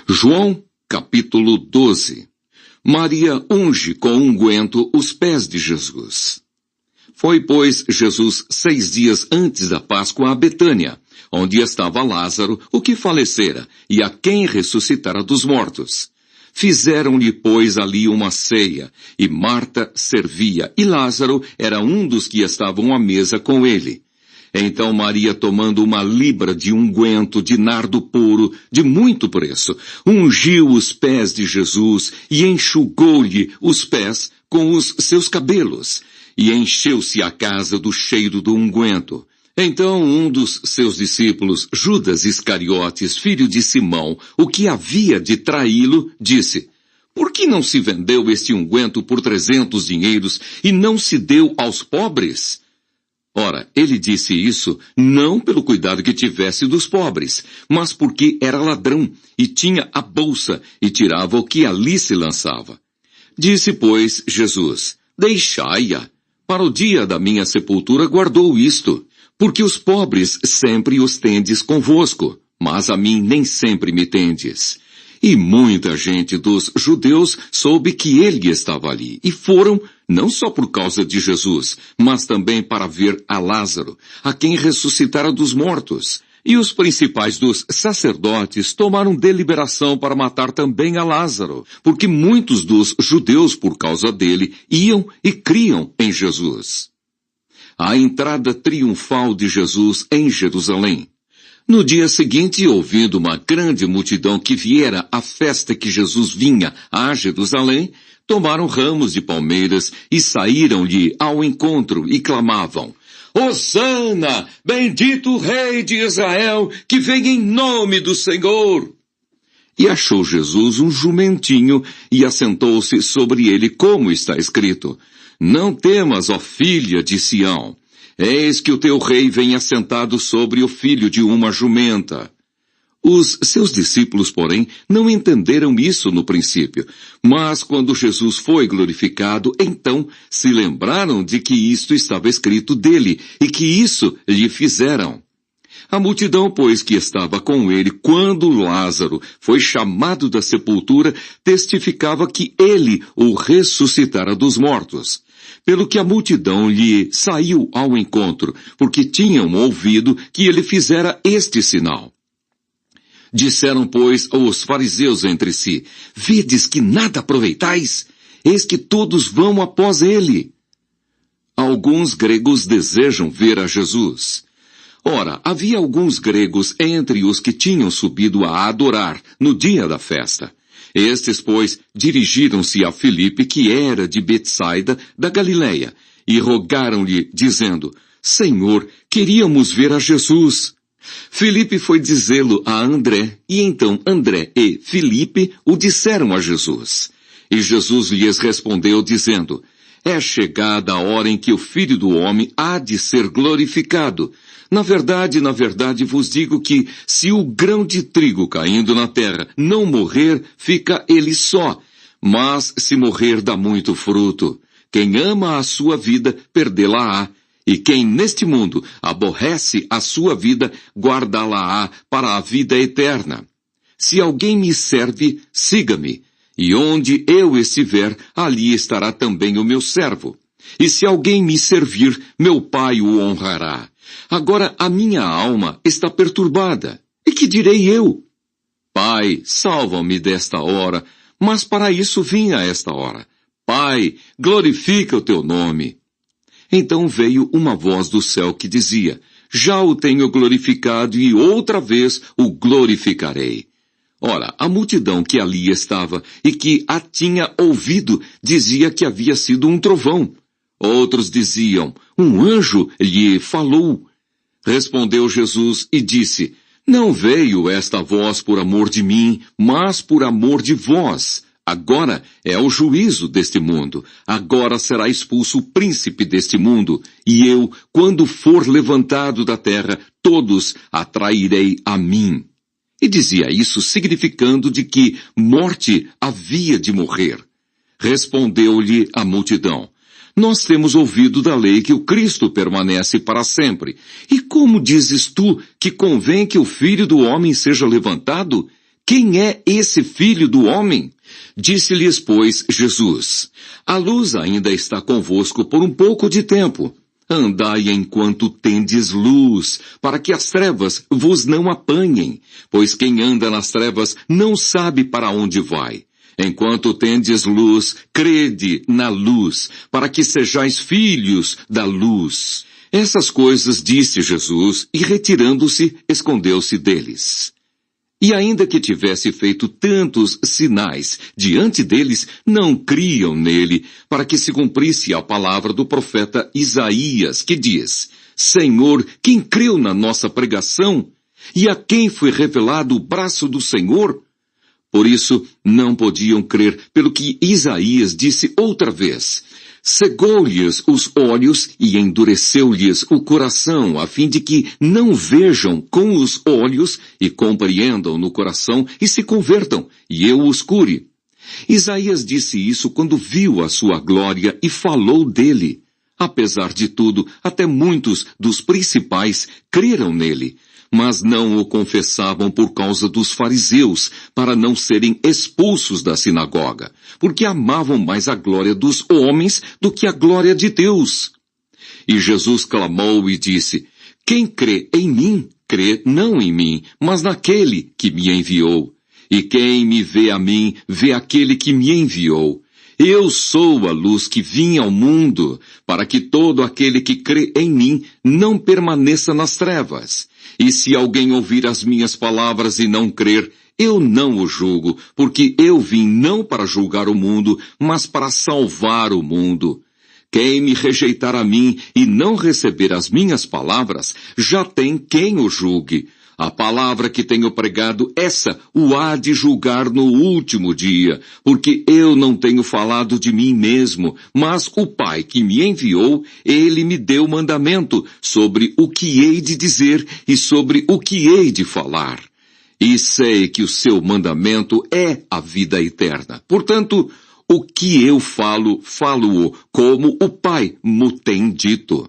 João, capítulo 12. Maria unge com unguento os pés de Jesus. Foi, pois, Jesus 6 dias antes da Páscoa a Betânia, onde estava Lázaro, o que falecera, e a quem ressuscitara dos mortos. Fizeram-lhe, pois, ali uma ceia, e Marta servia, e Lázaro era um dos que estavam à mesa com ele. Então Maria, tomando uma libra de unguento de nardo puro, de muito preço, ungiu os pés de Jesus e enxugou-lhe os pés com os seus cabelos, e encheu-se a casa do cheiro do unguento. Então um dos seus discípulos, Judas Iscariotes, filho de Simão, o que havia de traí-lo, disse: "Por que não se vendeu este unguento por 300 dinheiros e não se deu aos pobres?" Ora, ele disse isso não pelo cuidado que tivesse dos pobres, mas porque era ladrão e tinha a bolsa e tirava o que ali se lançava. Disse, pois, Jesus: "Deixai-a. Para o dia da minha sepultura guardou isto, porque os pobres sempre os tendes convosco, mas a mim nem sempre me tendes." E muita gente dos judeus soube que ele estava ali, e foram, não só por causa de Jesus, mas também para ver a Lázaro, a quem ressuscitara dos mortos. E os principais dos sacerdotes tomaram deliberação para matar também a Lázaro, porque muitos dos judeus, por causa dele, iam e criam em Jesus. A entrada triunfal de Jesus em Jerusalém. No dia seguinte, ouvindo uma grande multidão que viera à festa que Jesus vinha a Jerusalém, tomaram ramos de palmeiras e saíram-lhe ao encontro e clamavam: "Hosana, bendito o Rei de Israel, que vem em nome do Senhor!" E achou Jesus um jumentinho e assentou-se sobre ele, como está escrito: "Não temas, ó filha de Sião. Eis que o teu rei vem assentado sobre o filho de uma jumenta." Os seus discípulos, porém, não entenderam isso no princípio, mas quando Jesus foi glorificado, então se lembraram de que isto estava escrito dele e que isso lhe fizeram. A multidão, pois, que estava com ele quando Lázaro foi chamado da sepultura, testificava que ele o ressuscitara dos mortos. Pelo que a multidão lhe saiu ao encontro, porque tinham ouvido que ele fizera este sinal. Disseram, pois, os fariseus entre si: "Vedes que nada aproveitais? Eis que todos vão após ele." Alguns gregos desejam ver a Jesus. Ora, havia alguns gregos entre os que tinham subido a adorar no dia da festa. Estes, pois, dirigiram-se a Filipe, que era de Betsaida, da Galileia, e rogaram-lhe, dizendo: "Senhor, queríamos ver a Jesus." Filipe foi dizê-lo a André, e então André e Filipe o disseram a Jesus. E Jesus lhes respondeu, dizendo: "É chegada a hora em que o Filho do Homem há de ser glorificado. Na verdade vos digo que, se o grão de trigo caindo na terra não morrer, fica ele só. Mas se morrer, dá muito fruto. Quem ama a sua vida, perdê-la-á. E quem neste mundo aborrece a sua vida, guardá-la-á para a vida eterna. Se alguém me serve, siga-me. E onde eu estiver, ali estará também o meu servo. E se alguém me servir, meu Pai o honrará. Agora a minha alma está perturbada. E que direi eu? Pai, salva-me desta hora, mas para isso vim a esta hora. Pai, glorifica o teu nome." Então veio uma voz do céu que dizia: "Já o tenho glorificado e outra vez o glorificarei." Ora, a multidão que ali estava e que a tinha ouvido dizia que havia sido um trovão. Outros diziam: "Um anjo lhe falou." Respondeu Jesus e disse: "Não veio esta voz por amor de mim, mas por amor de vós. Agora é o juízo deste mundo. Agora será expulso o príncipe deste mundo. E eu, quando for levantado da terra, todos atrairei a mim." E dizia isso significando de que morte havia de morrer. Respondeu-lhe a multidão: "Nós temos ouvido da lei que o Cristo permanece para sempre. E como dizes tu que convém que o Filho do Homem seja levantado? quem é esse filho do homem? Disse-lhes, pois, Jesus: a luz ainda está convosco por um pouco de tempo. Andai enquanto tendes luz, para que as trevas vos não apanhem, pois quem anda nas trevas não sabe para onde vai. Enquanto tendes luz, crede na luz, para que sejais filhos da luz. Essas coisas disse Jesus, e retirando-se, escondeu-se deles. E ainda que tivesse feito tantos sinais diante deles, não criam nele, para que se cumprisse a palavra do profeta Isaías, que diz: Senhor, quem creu na nossa pregação? E a quem foi revelado o braço do Senhor? Por isso, não podiam crer pelo que Isaías disse outra vez: cegou-lhes os olhos e endureceu-lhes o coração, a fim de que não vejam com os olhos e compreendam no coração e se convertam, e eu os cure. Isaías disse isso quando viu a sua glória e falou dele. Apesar de tudo, até muitos dos principais creram nele, mas não o confessavam por causa dos fariseus, para não serem expulsos da sinagoga, porque amavam mais a glória dos homens do que a glória de Deus. E Jesus clamou e disse: quem crê em mim, crê não em mim, mas naquele que me enviou. E quem me vê a mim, vê aquele que me enviou. Eu sou a luz que vim ao mundo, para que todo aquele que crê em mim não permaneça nas trevas. E se alguém ouvir as minhas palavras e não crer, eu não o julgo, porque eu vim não para julgar o mundo, mas para salvar o mundo. Quem me rejeitar a mim e não receber as minhas palavras, já tem quem o julgue. A palavra que tenho pregado, essa o há de julgar no último dia, porque eu não tenho falado de mim mesmo, mas o Pai que me enviou, ele me deu mandamento sobre o que hei de dizer e sobre o que hei de falar. E sei que o seu mandamento é a vida eterna. Portanto, o que eu falo, falo-o como o Pai mo tem dito.